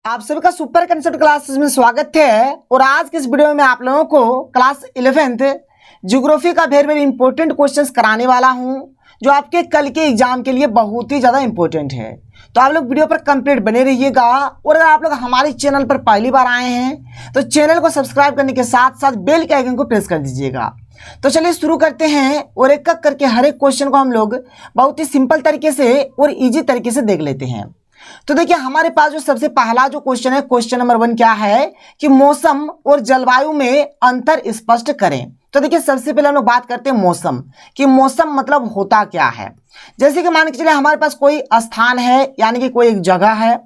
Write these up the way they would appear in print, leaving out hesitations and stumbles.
आप सभी का सुपर कंसेप्ट क्लासेस में स्वागत है। और आज के इस वीडियो में आप लोगों को क्लास 11th ज्योग्राफी का वेरी वेरी इंपॉर्टेंट क्वेश्चंस कराने वाला हूं, जो आपके कल के एग्जाम के लिए बहुत ही ज़्यादा इंपॉर्टेंट है। तो आप लोग वीडियो पर कंप्लीट बने रहिएगा। और अगर आप लोग हमारे चैनल पर पहली बार आए हैं तो चैनल को सब्सक्राइब करने के साथ साथ बेल के आइकन को प्रेस कर दीजिएगा। तो चलिए शुरू करते हैं और एक एक करके हर एक क्वेश्चन को हम लोग बहुत ही सिंपल तरीके से और ईजी तरीके से देख लेते हैं। तो देखिए हमारे पास जो सबसे पहला जो क्वेश्चन है, क्वेश्चन नंबर 1 क्या है कि मौसम और जलवायु में अंतर स्पष्ट करें। तो देखिए सबसे पहले हम लोग बात करते हैं मौसम कि मौसम मतलब होता क्या है। जैसे कि मान के चलिए हमारे पास कोई स्थान है, यानी कि कोई एक जगह है।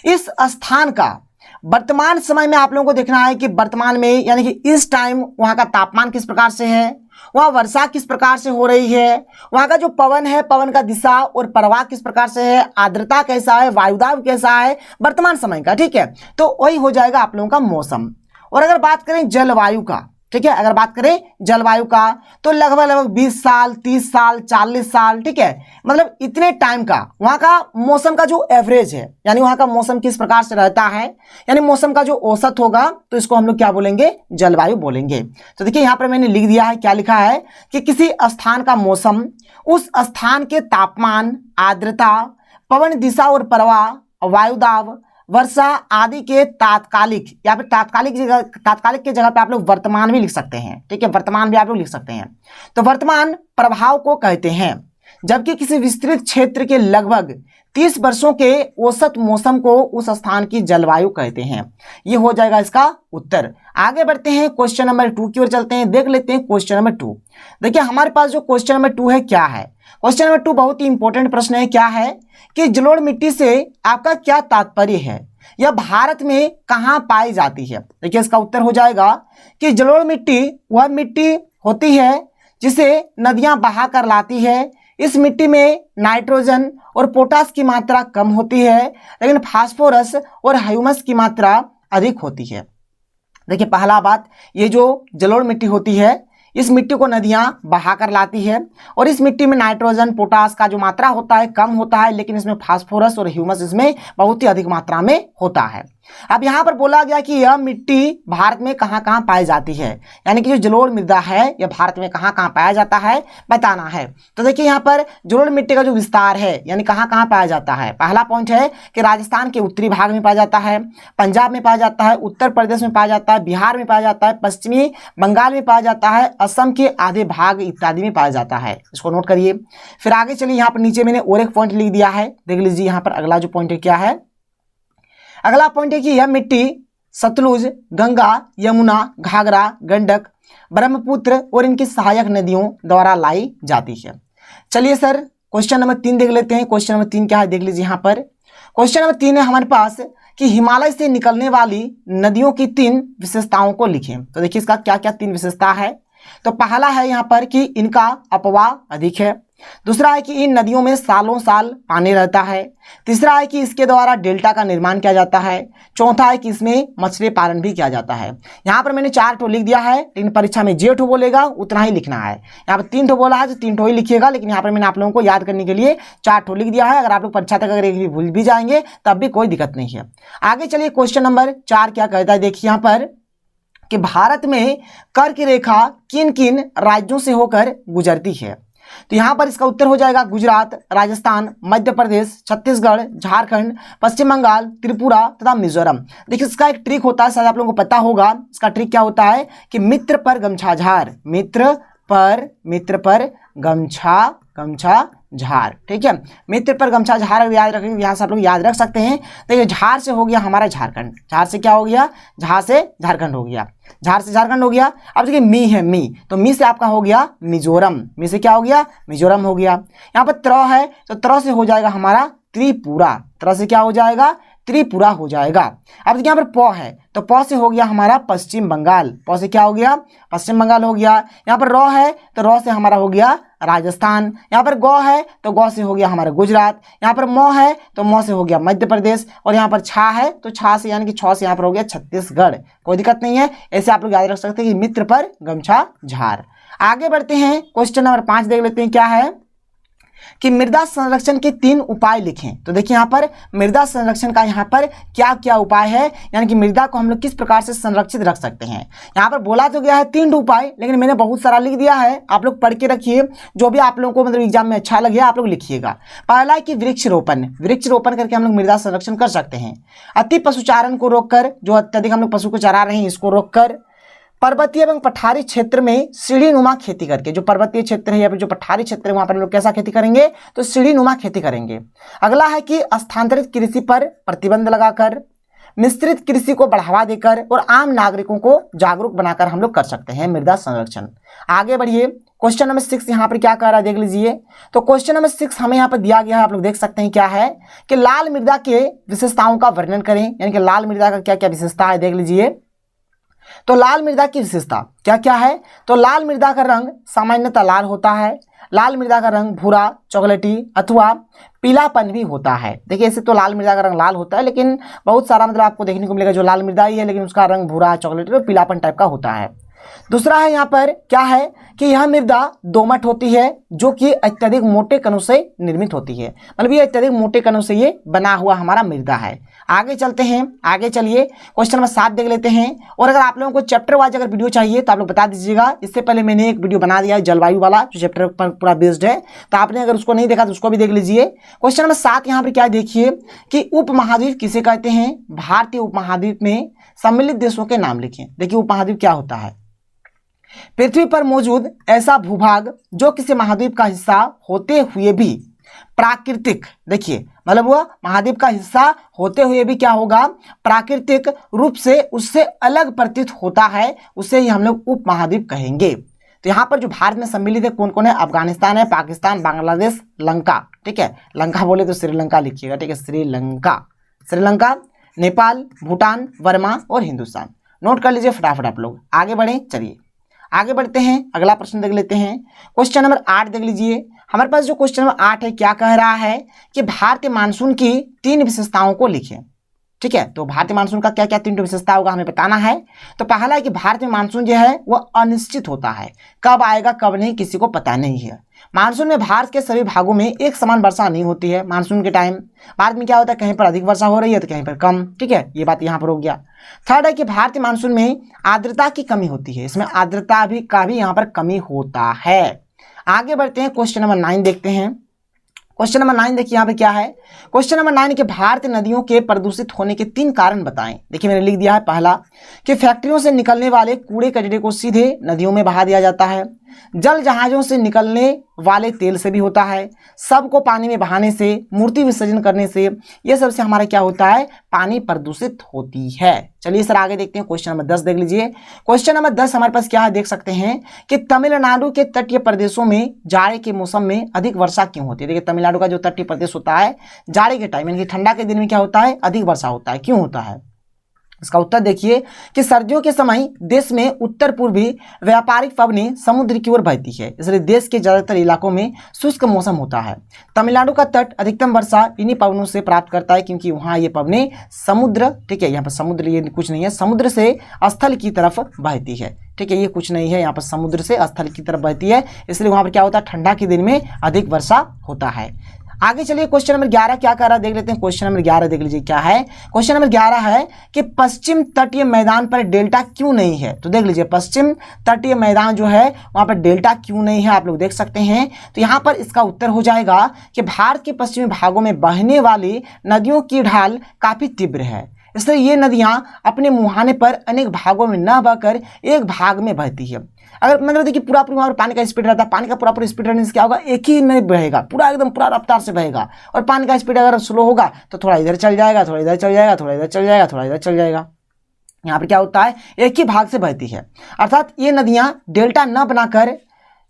इस स्थान का वर्तमान समय में आप लोगों को देखना है कि वर्तमान में यानी कि इस टाइम वहां का तापमान किस प्रकार से है, वहाँ वर्षा किस प्रकार से हो रही है, वहाँ का जो पवन है, पवन का दिशा और प्रवाह किस प्रकार से है, आर्द्रता कैसा है, वायुदाब कैसा है वर्तमान समय का। ठीक है, तो वही हो जाएगा आप लोगों का मौसम। और अगर बात करें जलवायु का, ठीक है, अगर बात करें जलवायु का तो लगभग 20 साल, 30 साल, 40 साल, ठीक है, मतलब इतने टाइम का वहाँ का मौसम का जो एवरेज है, यानी वहाँ का मौसम किस प्रकार से रहता है, यानी मौसम का जो औसत होगा, तो इसको हम लोग क्या बोलेंगे, जलवायु बोलेंगे। तो देखिए यहाँ पर मैंने लिख दिया है, क्या लिखा है कि किसी स्थान का मौसम उस स्थान के तापमान, आर्द्रता, पवन दिशा और प्रवाह, वायुदाब, वर्षा आदि के तात्कालिक या फिर तात्कालिक के जगह पे आप लोग वर्तमान भी लिख सकते हैं। ठीक है, वर्तमान भी आप लोग लिख सकते हैं। तो वर्तमान प्रभाव को कहते हैं, जबकि किसी विस्तृत क्षेत्र के लगभग 30 वर्षों के औसत मौसम को उस स्थान की जलवायु कहते हैं। ये हो जाएगा इसका उत्तर। आगे बढ़ते हैं, क्वेश्चन नंबर 2 की ओर चलते हैं, देख लेते हैं क्वेश्चन नंबर 2। देखिए हमारे पास जो क्वेश्चन नंबर 2 है क्या है, क्वेश्चन नंबर 2 बहुत ही इंपॉर्टेंट प्रश्न है। क्या है कि जलोढ़ मिट्टी से आपका क्या तात्पर्य है, यह भारत में कहाँ पाई जाती है। देखिए इसका उत्तर हो जाएगा कि जलोढ़ मिट्टी वह मिट्टी होती है जिसे नदियां बहा कर लाती है। इस मिट्टी में नाइट्रोजन और पोटास की मात्रा कम होती है, लेकिन फास्फोरस और ह्यूमस की मात्रा अधिक होती है। देखिए पहला बात, ये जो जलोढ़ मिट्टी होती है, इस मिट्टी को नदियां बहा कर लाती है और इस मिट्टी में नाइट्रोजन, पोटास का जो मात्रा होता है कम होता है, लेकिन इसमें फास्फोरस और ह्यूमस इसमें बहुत ही अधिक मात्रा में होता है। अब यहाँ पर बोला गया कि यह मिट्टी भारत में कहाँ कहाँ पाई जाती है, यानी कि जो जलोढ़ मृदा है यह भारत में कहाँ कहाँ पाया जाता है बताना है। तो देखिए यहाँ पर जलोढ़ मिट्टी का जो विस्तार है, यानी कहाँ कहाँ पाया जाता है, पहला पॉइंट है कि राजस्थान के उत्तरी भाग में पाया जाता है, पंजाब में पाया जाता है, उत्तर प्रदेश में पाया जाता है, बिहार में पाया जाता है, पश्चिमी बंगाल में पाया जाता है, असम के आधे भाग इत्यादि में पाया जाता है। इसको नोट करिए। फिर आगे चलिए, यहाँ पर नीचे मैंने और एक पॉइंट लिख दिया है, देख लीजिए यहाँ पर अगला जो पॉइंट है क्या है। अगला पॉइंट है कि यह मिट्टी सतलुज, गंगा, यमुना, घाघरा, गंडक, ब्रह्मपुत्र और इनकी सहायक नदियों द्वारा लाई जाती है। चलिए सर क्वेश्चन नंबर 3 देख लेते हैं। क्वेश्चन नंबर 3 क्या है, देख लीजिए यहाँ पर। क्वेश्चन नंबर 3 है हमारे पास कि हिमालय से निकलने वाली नदियों की 3 विशेषताओं को लिखें। तो देखिए इसका क्या क्या 3 विशेषता है। तो पहला है यहाँ पर कि इनका अपवाह अधिक है, दूसरा है कि इन नदियों में सालों साल पानी रहता है, तीसरा है कि इसके द्वारा डेल्टा का निर्माण किया जाता है, चौथा है कि इसमें मछली पालन भी किया जाता है। यहाँ पर मैंने 4 ठो लिख दिया है, लेकिन परीक्षा में जे ठो बोलेगा उतना ही लिखना है। यहाँ पर 3 ठो बोला है तो 3 ठो ही लिखिएगा, लेकिन यहाँ पर मैंने आप लोगों को याद करने के लिए 4 ठो लिख दिया है। अगर आप लोग परीक्षा तक अगर एक भी भूल भी जाएंगे तब भी कोई दिक्कत नहीं है। आगे चलिए क्वेश्चन नंबर 4 क्या कहता है, देखिए यहाँ पर कि भारत में कर्क रेखा किन किन राज्यों से होकर गुजरती है। तो यहां पर इसका उत्तर हो जाएगा गुजरात, राजस्थान, मध्य प्रदेश, छत्तीसगढ़, झारखंड, पश्चिम बंगाल, त्रिपुरा तथा मिजोरम। देखिए इसका एक ट्रिक होता है, शायद आप लोगों को पता होगा। इसका ट्रिक क्या होता है कि मित्र पर गमछा झार, मित्र पर गमछा झार। ठीक है, मित्र पर गमछा झार याद रखेंगे, यहाँ से आप लोग याद रख सकते हैं। देखिए झार से हो गया हमारा झारखंड, झार से क्या हो गया, झार से झारखंड हो गया, झार से झारखंड हो गया। अब देखिए मी है, मी, तो मी से आपका हो गया मिजोरम, मी से क्या हो गया, मिजोरम हो गया। यहाँ पर त्र है तो त्र से हो जाएगा हमारा त्रिपुरा, त्र से क्या हो जाएगा, त्रिपुरा हो जाएगा। अब देखिए यहाँ पर प है तो प से हो गया हमारा पश्चिम बंगाल, प से क्या हो गया, पश्चिम बंगाल हो गया। यहाँ पर र है तो र से हमारा हो गया राजस्थान। यहाँ पर गौ है तो गौ से हो गया हमारा गुजरात। यहाँ पर मौ है तो मौ से हो गया मध्य प्रदेश। और यहाँ पर छा है तो छा से यानी कि छ से यहाँ पर हो गया छत्तीसगढ़। कोई दिक्कत नहीं है, ऐसे आप लोग याद रख सकते हैं कि मित्र पर गमछा झार। आगे बढ़ते हैं, क्वेश्चन नंबर 5 देख लेते हैं क्या है कि मृदा संरक्षण के 3 उपाय लिखें। तो देखिए यहाँ पर मृदा संरक्षण का यहाँ पर क्या क्या उपाय है, यानी कि मृदा को हम लोग किस प्रकार से संरक्षित रख सकते हैं। यहाँ पर बोला तो गया है 3 उपाय, लेकिन मैंने बहुत सारा लिख दिया है, आप लोग पढ़ के रखिए, जो भी आप लोगों को मतलब एग्जाम में अच्छा लगे आप लोग लिखिएगा। पहला है कि वृक्षरोपण करके हम लोग मृदा संरक्षण कर सकते हैं। अति पशुचारण को रोककर, जो अत्यधिक हम लोग पशु को चरा रहे हैं इसको रोककर। पर्वतीय एवं पठारी क्षेत्र में सीढ़ीनुमा खेती करके, जो पर्वतीय क्षेत्र है या फिर जो पठारी क्षेत्र है वहां पर लोग कैसा खेती करेंगे, तो सीढ़ीनुमा खेती करेंगे। अगला है कि स्थानांतरित कृषि पर प्रतिबंध लगाकर, मिश्रित कृषि को बढ़ावा देकर और आम नागरिकों को जागरूक बनाकर हम लोग कर सकते हैं मृदा संरक्षण। आगे बढ़िए, क्वेश्चन नंबर 6 यहाँ पर क्या कह रहा है देख लीजिए। तो क्वेश्चन नंबर 6 हमें यहाँ पर दिया गया है, आप लोग देख सकते हैं क्या है कि लाल मृदा के विशेषताओं का वर्णन करें, यानी कि लाल मृदा का क्या क्या विशेषता है देख लीजिए। तो लाल मृदा की विशेषता क्या क्या है, तो लाल मृदा का रंग सामान्यतः लाल होता है। लाल मृदा का रंग भूरा, चॉकलेटी अथवा पीलापन भी होता है। देखिए ऐसे तो लाल मृदा का रंग लाल होता है, लेकिन बहुत सारा मतलब आपको देखने को मिलेगा जो लाल मृदा ही है लेकिन उसका रंग भूरा, चॉकलेटी और पीलापन टाइप का होता है। दूसरा है यहाँ पर क्या है कि यह मृदा दोमट होती है, जो कि अत्यधिक मोटे कणों से निर्मित होती है, मतलब ये अत्यधिक मोटे कणों से ये बना हुआ हमारा मृदा है। आगे चलते हैं, आगे चलिए क्वेश्चन नंबर 7 देख लेते हैं। और अगर आप लोगों को चैप्टर वाइज अगर वीडियो चाहिए तो आप लोग बता दीजिएगा। इससे पहले मैंने एक वीडियो बना दिया है जलवायु वाला, जो चैप्टर पर पूरा बेस्ड है, तो आपने अगर उसको नहीं देखा तो उसको भी देख लीजिए। क्वेश्चन नंबर 7 यहाँ पर क्या देखिए कि उपमहाद्वीप किसे कहते हैं। भारतीय उपमहाद्वीप में सम्मिलित देशों के नाम लिखें। देखिए उपमहाद्वीप क्या होता है, पृथ्वी पर मौजूद ऐसा भूभाग जो किसी महाद्वीप का हिस्सा होते हुए भी प्राकृतिक, देखिए मतलब वह महाद्वीप का हिस्सा होते हुए भी क्या होगा, प्राकृतिक रूप से उससे अलग प्रतीत होता है, उसे ही हम लोग उपमहाद्वीप कहेंगे। तो यहाँ पर जो भारत में सम्मिलित है कौन कौन है, अफगानिस्तान है, पाकिस्तान, बांग्लादेश, लंका, ठीक है, लंका बोले तो श्रीलंका लिखिएगा, ठीक है, श्रीलंका, नेपाल, भूटान, वर्मा और हिंदुस्तान। नोट कर लीजिए फटाफट आप लोग। आगे बढ़े, चलिए आगे बढ़ते हैं, अगला प्रश्न देख लेते हैं। क्वेश्चन नंबर 8 देख लीजिए। हमारे पास जो क्वेश्चन नंबर 8 है क्या कह रहा है कि भारतीय मानसून की 3 विशेषताओं को लिखें। ठीक है, तो भारतीय मानसून का क्या क्या 3 विशेषता होगा हमें बताना है। तो पहला है कि भारत में मानसून जो है वह अनिश्चित होता है, कब आएगा कब नहीं किसी को पता नहीं है। मानसून में भारत के सभी भागों में एक समान वर्षा नहीं होती है। मानसून के टाइम भारत में क्या होता है, कहीं पर अधिक वर्षा हो रही है तो कहीं पर कम, ठीक है, ये बात यहाँ पर हो गया। थर्ड है कि भारतीय मानसून में आर्द्रता की कमी होती है, इसमें आर्द्रता का भी यहाँ पर कमी होता है। आगे बढ़ते हैं, क्वेश्चन नंबर 9 देखते हैं। क्वेश्चन नंबर 9 देखिए यहाँ पे क्या है। क्वेश्चन नंबर 9 के भारतीय नदियों के प्रदूषित होने के 3 कारण बताएं। देखिए मैंने लिख दिया है, पहला कि फैक्ट्रियों से निकलने वाले कूड़े कचरे को सीधे नदियों में बहा दिया जाता है, जल जहाजों से निकलने वाले तेल से भी होता है, सबको पानी में बहाने से, मूर्ति विसर्जन करने से, ये सब से हमारा क्या होता है, पानी प्रदूषित होती है। चलिए सर आगे देखते हैं, क्वेश्चन नंबर 10 देख लीजिए। क्वेश्चन नंबर 10 हमारे पास क्या है देख सकते हैं कि तमिलनाडु के तटीय प्रदेशों में जाड़े के मौसम में अधिक वर्षा क्यों होती है। देखिए तमिलनाडु का जो तटीय प्रदेश होता है जाड़े के टाइम यानी कि ठंडा के दिन में क्या होता है, अधिक वर्षा होता है, क्यों होता है। इसका उत्तर देखिए कि सर्दियों के समय देश में उत्तर पूर्वी व्यापारिक पवनें समुद्र की ओर बहती है, इसलिए देश के ज्यादातर इलाकों में शुष्क मौसम होता है। तमिलनाडु का तट अधिकतम वर्षा इन्हीं पवनों से प्राप्त करता है, क्योंकि वहाँ ये पवनें समुद्र, ठीक है, यहाँ पर समुद्र ये कुछ नहीं है, समुद्र से स्थल की तरफ बहती है, ठीक है, ये कुछ नहीं है, यहाँ पर समुद्र से स्थल की तरफ बहती है, इसलिए वहाँ पर क्या होता है, ठंडा के दिन में अधिक वर्षा होता है। आगे चलिए क्वेश्चन नंबर 11 क्या कर रहा है देख लेते हैं। क्वेश्चन नंबर 11 देख लीजिए क्या है। क्वेश्चन नंबर 11 है कि पश्चिम तटीय मैदान पर डेल्टा क्यों नहीं है। तो देख लीजिए पश्चिम तटीय मैदान जो है वहां पर डेल्टा क्यों नहीं है, आप लोग देख सकते हैं। तो यहां पर इसका उत्तर हो जाएगा कि भारत के पश्चिमी भागों में बहने वाली नदियों की ढाल काफी तीव्र है, इसलिए ये नदियां अपने मुहाने पर अनेक भागों में न बहकर एक भाग में बहती है। अगर मतलब देखिए पूरा वहाँ पर पानी का स्पीड रहता है, पानी का पूरा स्पीड रहने से क्या होगा, एक ही नहीं बहेगा, पूरा एकदम पूरा रफ्तार से बहेगा। और पानी का स्पीड अगर स्लो होगा तो थोड़ा इधर चल जाएगा, थोड़ा इधर चल जाएगा, थोड़ा इधर चल जाएगा, थोड़ा इधर चल जाएगा। यहाँ पर क्या होता है, एक ही भाग से बहती है, अर्थात ये नदियां डेल्टा न बनाकर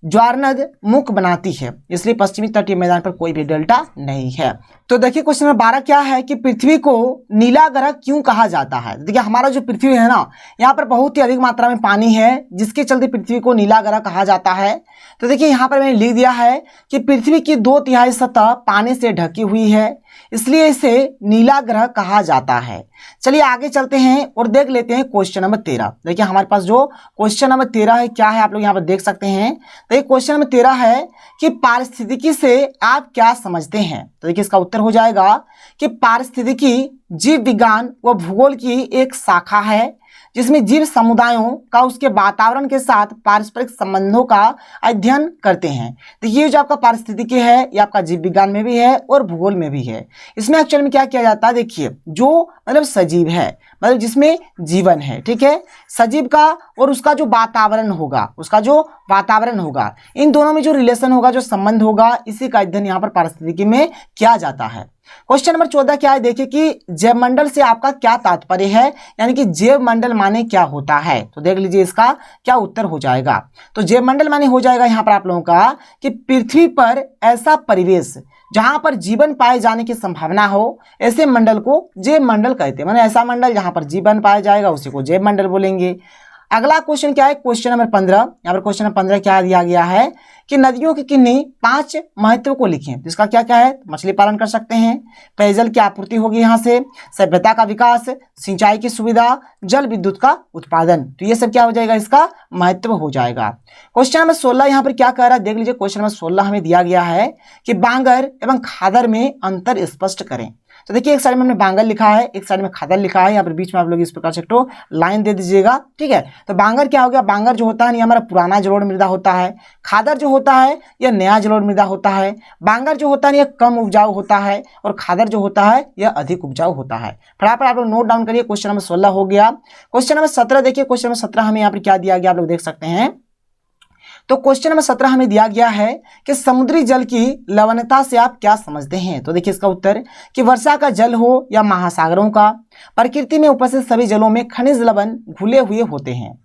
ज्वारनद मुख बनाती है, इसलिए पश्चिमी तटीय मैदान पर कोई भी डेल्टा नहीं है। तो देखिए क्वेश्चन नंबर 12 क्या है कि पृथ्वी को नीला ग्रह क्यों कहा जाता है। देखिए हमारा जो पृथ्वी है ना, यहाँ पर बहुत ही अधिक मात्रा में पानी है, जिसके चलते पृथ्वी को नीला ग्रह कहा जाता है। तो देखिए यहाँ पर मैंने लिख दिया है कि पृथ्वी की 2/3 सतह पानी से ढकी हुई है, इसलिए इसे नीला ग्रह कहा जाता है। चलिए आगे चलते हैं और देख लेते हैं क्वेश्चन नंबर 13। देखिए हमारे पास जो क्वेश्चन नंबर 13 है क्या है, आप लोग यहाँ पर देख सकते हैं। तो ये क्वेश्चन नंबर 13 है कि पारिस्थितिकी से आप क्या समझते हैं। तो देखिए इसका उत्तर हो जाएगा कि पारिस्थितिकी जीव विज्ञान व भूगोल की एक शाखा है जिसमें जीव समुदायों का उसके वातावरण के साथ पारस्परिक संबंधों का अध्ययन करते हैं। तो ये जो आपका पारिस्थितिकी है ये आपका जीव विज्ञान में भी है और भूगोल में भी है। इसमें एक्चुअल में क्या किया जाता है, देखिए जो मतलब सजीव है, मतलब जिसमें जीवन है, ठीक है, सजीव का और उसका जो वातावरण होगा, इन दोनों में जो रिलेशन होगा, जो संबंध होगा, इसी का अध्ययन यहाँ पर पारिस्थितिकी में किया जाता है। क्वेश्चन नंबर 14 क्या है, देखिए कि जैव मंडल से आपका क्या तात्पर्य है, यानी कि जैव मंडल माने क्या होता है। तो देख लीजिए इसका क्या उत्तर हो जाएगा। तो जैव मंडल माने हो जाएगा यहाँ पर आप लोगों का कि पृथ्वी पर ऐसा परिवेश जहां पर जीवन पाए जाने की संभावना हो, ऐसे मंडल को जैव मंडल कहते हैं। माने ऐसा मंडल जहां पर जीवन पाया जाएगा उसी को जैव मंडल बोलेंगे। अगला क्वेश्चन क्या है, क्वेश्चन नंबर 15। यहाँ पर क्वेश्चन नंबर 15 क्या दिया गया है कि नदियों की किन्हीं 5 महत्व को लिखें। तो इसका क्या क्या है, मछली पालन कर सकते हैं, पेयजल की आपूर्ति होगी यहाँ से, सभ्यता का विकास, सिंचाई की सुविधा, जल विद्युत का उत्पादन। तो ये सब क्या हो जाएगा, इसका महत्व हो जाएगा। क्वेश्चन नंबर 16 यहाँ पर क्या कह रहा है, देख लीजिए क्वेश्चन नंबर 16 हमें दिया गया है कि बांगर एवं खादर में अंतर स्पष्ट करें। तो देखिए एक साइड में हमने बांगर लिखा है, एक साइड में खादर लिखा है, यहाँ पर बीच में आप लोग इस प्रकार से तो लाइन दे दीजिएगा, ठीक है। तो बांगर क्या हो गया, बांगर जो होता है ये हमारा पुराना जलोढ़ मृदा होता है, खादर जो होता है यह नया जलोढ़ मृदा होता है, बांगर जो होता है यह कम उपजाऊ होता है और खादर जो होता है यह अधिक उपजाऊ होता है। फटाफट आप लोग नोट डाउन करिए। क्वेश्चन नंबर 16 हो गया। क्वेश्चन नंबर 17 देखिए, क्वेश्चन नंबर 17 हमें यहाँ पर क्या दिया गया आप लोग देख सकते हैं। तो क्वेश्चन नंबर 17 हमें दिया गया है कि समुद्री जल की लवणता से आप क्या समझते हैं। तो देखिए इसका उत्तर कि वर्षा का जल हो या महासागरों का, प्रकृति में उपस्थित सभी जलों में खनिज लवण घुले हुए होते हैं।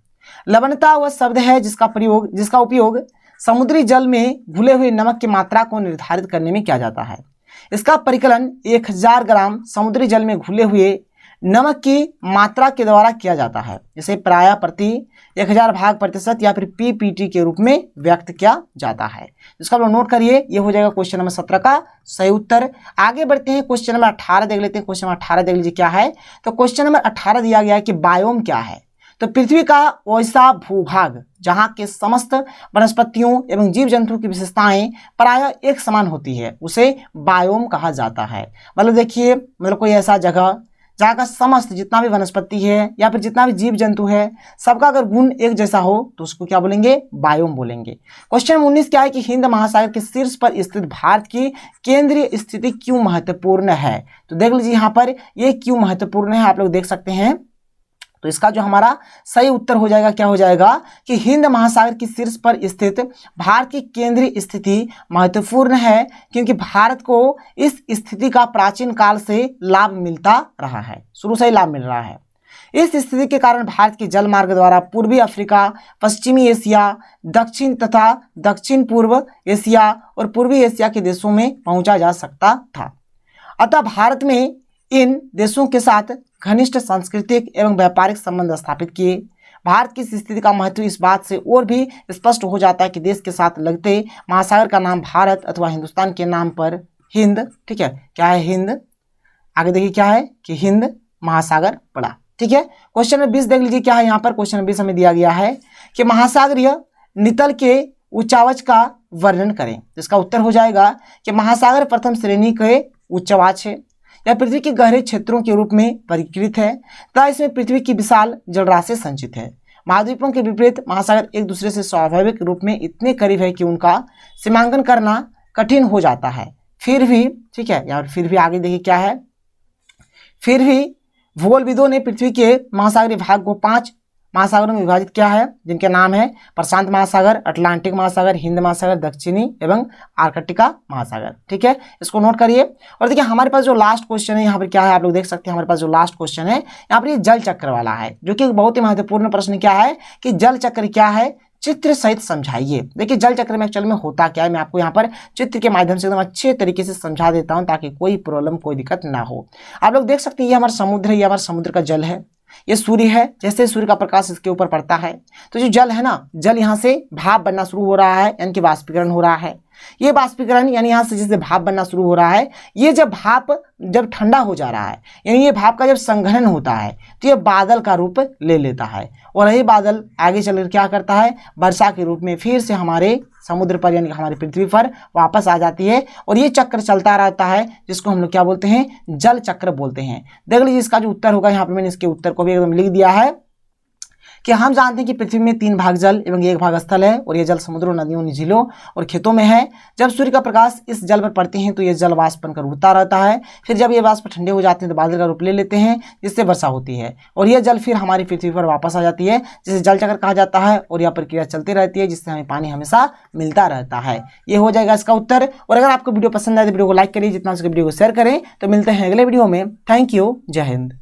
लवणता वह शब्द है जिसका उपयोग समुद्री जल में घुले हुए नमक की मात्रा को निर्धारित करने में किया जाता है। इसका परिकलन 1000 ग्राम समुद्री जल में घुले हुए नमक की मात्रा के द्वारा किया जाता है, जिसे प्रायः प्रति 1000 भाग प्रतिशत या फिर पीपीटी के रूप में व्यक्त किया जाता है। इसका आप लोग नोट करिए, ये हो जाएगा क्वेश्चन नंबर 17 का सही उत्तर। आगे बढ़ते हैं, क्वेश्चन नंबर 18 देख लेते हैं। क्वेश्चन नंबर 18 देख लीजिए क्या है। तो क्वेश्चन नंबर 18 दिया गया है कि बायोम क्या है। तो पृथ्वी का वैसा भूभाग जहां के समस्त वनस्पतियों एवं जीव जंतु की विशेषताएं प्रायः एक समान होती है, उसे बायोम कहा जाता है। मतलब देखिए, मतलब कोई ऐसा जगह जहाँ का समस्त जितना भी वनस्पति है या फिर जितना भी जीव जंतु है सबका अगर गुण एक जैसा हो तो उसको क्या बोलेंगे, बायोम बोलेंगे। क्वेश्चन 19 क्या है कि हिंद महासागर के शीर्ष पर स्थित भारत की केंद्रीय स्थिति क्यों महत्वपूर्ण है। तो देख लीजिए यहाँ पर ये क्यों महत्वपूर्ण है आप लोग देख सकते हैं। तो इसका जो हमारा सही उत्तर हो जाएगा क्या हो जाएगा कि हिंद महासागर की शीर्ष पर स्थित भारत की केंद्रीय स्थिति महत्वपूर्ण है, क्योंकि भारत को इस स्थिति का प्राचीन काल से लाभ मिलता रहा है, शुरू से ही लाभ मिल रहा है। इस स्थिति के कारण भारत के जल मार्ग द्वारा पूर्वी अफ्रीका, पश्चिमी एशिया, दक्षिण तथा दक्षिण पूर्व एशिया और पूर्वी एशिया के देशों में पहुंचा जा सकता था। अतः भारत में इन देशों के साथ घनिष्ठ सांस्कृतिक एवं व्यापारिक संबंध स्थापित किए। भारत की इस स्थिति का महत्व इस बात से और भी स्पष्ट हो जाता है कि देश के साथ लगते महासागर का नाम भारत अथवा हिंदुस्तान के नाम पर हिंद, ठीक है, क्या है हिंद, आगे देखिए क्या है कि हिंद महासागर पड़ा, ठीक है। क्वेश्चन नंबर 20 देख लीजिए क्या है यहाँ पर। क्वेश्चन नंबर 20 हमें दिया गया है कि महासागरीय नितल के उच्चावच का वर्णन करें। तो इसका उत्तर हो जाएगा कि महासागर प्रथम श्रेणी के उच्चवाच है, यह पृथ्वी के गहरे क्षेत्रों के रूप में वर्गीकृत है तथा इसमें पृथ्वी की विशाल जलराशि संचित है। महाद्वीपों के विपरीत महासागर एक दूसरे से स्वाभाविक रूप में इतने करीब है कि उनका सीमांकन करना कठिन हो जाता है। फिर भी, ठीक है, या फिर भी आगे देखिए क्या है, फिर भी भूगोलविदों ने पृथ्वी के महासागरीय भाग को 5 महासागरों में विभाजित किया है, जिनके नाम है प्रशांत महासागर, अटलांटिक महासागर, हिंद महासागर, दक्षिणी एवं आर्कटिका महासागर, ठीक है। इसको नोट करिए। और देखिए हमारे पास जो लास्ट क्वेश्चन है यहाँ पर क्या है आप लोग देख सकते हैं। हमारे पास जो लास्ट क्वेश्चन है यहाँ पर ये जल चक्र वाला है, जो कि बहुत ही महत्वपूर्ण प्रश्न क्या है कि जल चक्र क्या है, चित्र सहित समझाइए। देखिए जल चक्र में एक्चुअल में होता क्या है, मैं आपको यहाँ पर चित्र के माध्यम से एकदम अच्छे तरीके से समझा देता हूँ ताकि कोई प्रॉब्लम, कोई दिक्कत ना हो। आप लोग देख सकते हैं ये हमारा समुद्र है, ये हमारा समुद्र का जल है, ये सूर्य है, जैसे सूर्य का प्रकाश इसके ऊपर पड़ता है तो जो जल है ना, जल यहाँ से भाप बनना शुरू हो रहा है, यानी कि वाष्पीकरण हो रहा है। ये बाष्पीकरण यानी यहाँ से जैसे भाप बनना शुरू हो रहा है, ये जब भाप जब ठंडा हो जा रहा है यानी ये भाप का जब संघनन होता है तो ये बादल का रूप ले लेता है और यही बादल आगे चलकर क्या करता है, वर्षा के रूप में फिर से हमारे समुद्र पर यानी हमारी पृथ्वी पर वापस आ जाती है और ये चक्र चलता रहता है जिसको हम लोग क्या बोलते हैं, जल चक्र बोलते हैं। देख लीजिए इसका जो उत्तर होगा, यहाँ पे मैंने इसके उत्तर को भी एकदम लिख दिया है कि हम जानते हैं कि पृथ्वी में 3 भाग जल एवं 1 भाग स्थल है और यह जल समुद्रों, नदियों, झीलों और खेतों में है। जब सूर्य का प्रकाश इस जल पर पड़ते हैं तो यह जल वाष्प बनकर उड़ता रहता है, फिर जब ये वाष्प ठंडे हो जाते हैं तो बादल का रूप ले लेते हैं जिससे वर्षा होती है और यह जल फिर हमारी पृथ्वी पर वापस आ जाती है जिसे जल चक्र कहा जाता है और यह प्रक्रिया चलती रहती है जिससे हमें पानी हमेशा मिलता रहता है। ये हो जाएगा इसका उत्तर। और अगर आपको वीडियो पसंद आए तो वीडियो को लाइक करिए, जितना उसके वीडियो को शेयर करें। तो मिलते हैं अगले वीडियो में। थैंक यू, जय हिंद।